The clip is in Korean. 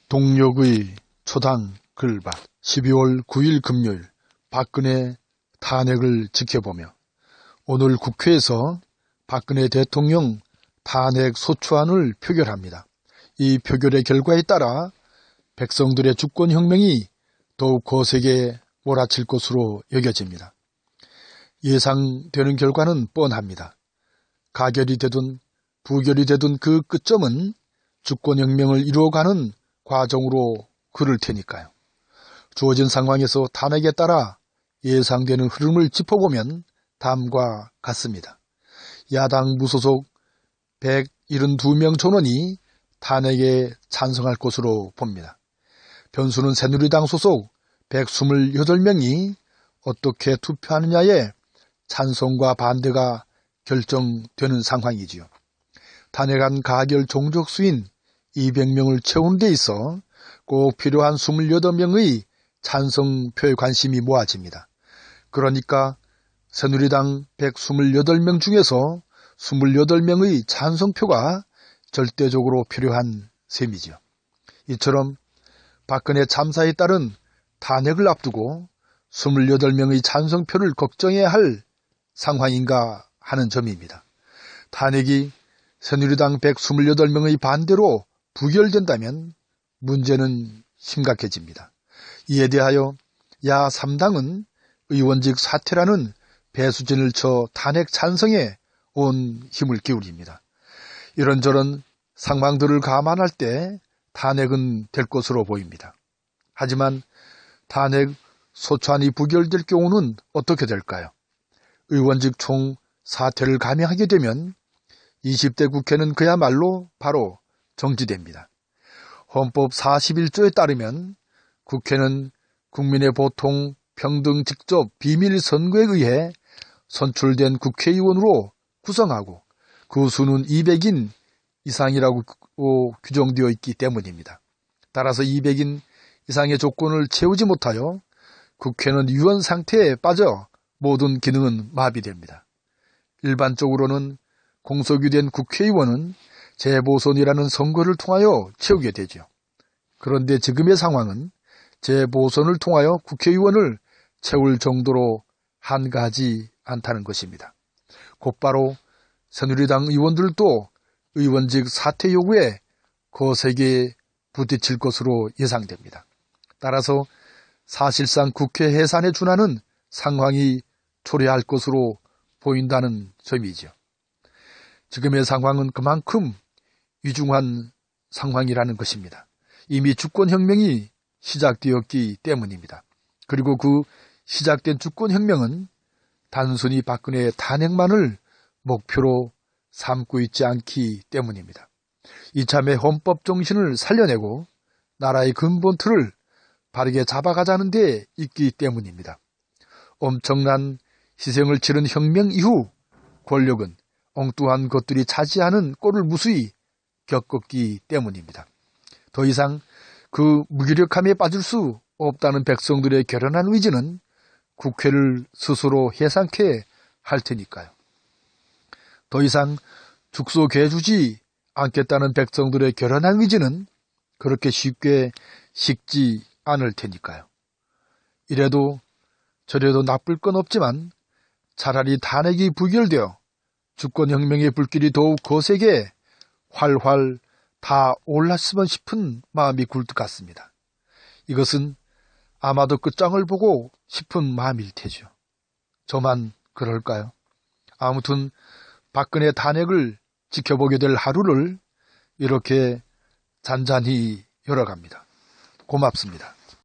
동력의 초당 글밭 12월 9일 금요일 박근혜 탄핵을 지켜보며 오늘 국회에서 박근혜 대통령 탄핵 소추안을 표결합니다. 이 표결의 결과에 따라 백성들의 주권혁명이 더욱 거세게 몰아칠 것으로 여겨집니다. 예상되는 결과는 뻔합니다. 가결이 되든 부결이 되든 그 끝점은 주권혁명을 이루어가는 과정으로 그를 테니까요. 주어진 상황에서 탄핵에 따라 예상되는 흐름을 짚어보면 다음과 같습니다. 야당 무소속 172명 전원이 탄핵에 찬성할 것으로 봅니다. 변수는 새누리당 소속 128명이 어떻게 투표하느냐에 찬성과 반대가 결정되는 상황이지요. 탄핵안 가결 종족수인 200명을 채우는 데 있어 꼭 필요한 28명의 찬성표에 관심이 모아집니다. 그러니까 새누리당 128명 중에서 28명의 찬성표가 절대적으로 필요한 셈이죠. 이처럼 박근혜 참사에 따른 탄핵을 앞두고 28명의 찬성표를 걱정해야 할 상황인가 하는 점입니다. 탄핵이 새누리당 128명의 반대로 부결된다면 문제는 심각해집니다. 이에 대하여 야3당은 의원직 사퇴라는 배수진을 쳐 탄핵 찬성에 온 힘을 기울입니다. 이런저런 상황들을 감안할 때 탄핵은 될 것으로 보입니다. 하지만 탄핵 소추안이 부결될 경우는 어떻게 될까요? 의원직 총 사퇴를 감행하게 되면 20대 국회는 그야말로 바로 정지됩니다. 헌법 41조에 따르면 국회는 국민의 보통 평등 직접 비밀 선거에 의해 선출된 국회의원으로 구성하고 그 수는 200인 이상이라고 규정되어 있기 때문입니다. 따라서 200인 이상의 조건을 채우지 못하여 국회는 유연 상태에 빠져 모든 기능은 마비됩니다. 일반적으로는 공석이 된 국회의원은 재보선이라는 선거를 통하여 채우게 되죠. 그런데 지금의 상황은 재보선을 통하여 국회의원을 채울 정도로 한가하지 않다는 것입니다. 곧바로 새누리당 의원들도 의원직 사퇴 요구에 거세게 부딪힐 것으로 예상됩니다. 따라서 사실상 국회 해산에 준하는 상황이 초래할 것으로 보인다는 점이죠. 지금의 상황은 그만큼 위중한 상황이라는 것입니다. 이미 주권혁명이 시작되었기 때문입니다. 그리고 그 시작된 주권혁명은 단순히 박근혜의 탄핵만을 목표로 삼고 있지 않기 때문입니다. 이참에 헌법 정신을 살려내고 나라의 근본 틀을 바르게 잡아가자는 데 있기 때문입니다. 엄청난 희생을 치른 혁명 이후 권력은 엉뚱한 것들이 차지하는 꼴을 무수히 겪었기 때문입니다. 더 이상 그 무기력함에 빠질 수 없다는 백성들의 결연한 의지는 국회를 스스로 해산케 할 테니까요. 더 이상 죽소개주지 않겠다는 백성들의 결연한 의지는 그렇게 쉽게 식지 않을 테니까요. 이래도 저래도 나쁠 건 없지만 차라리 탄핵이 부결되어 주권혁명의 불길이 더욱 거세게 활활 다 올랐으면 싶은 마음이 굴뚝 같습니다. 이것은 아마도 끝장을 보고 싶은 마음일 테죠. 저만 그럴까요? 아무튼 박근혜 탄핵을 지켜보게 될 하루를 이렇게 잔잔히 열어갑니다. 고맙습니다.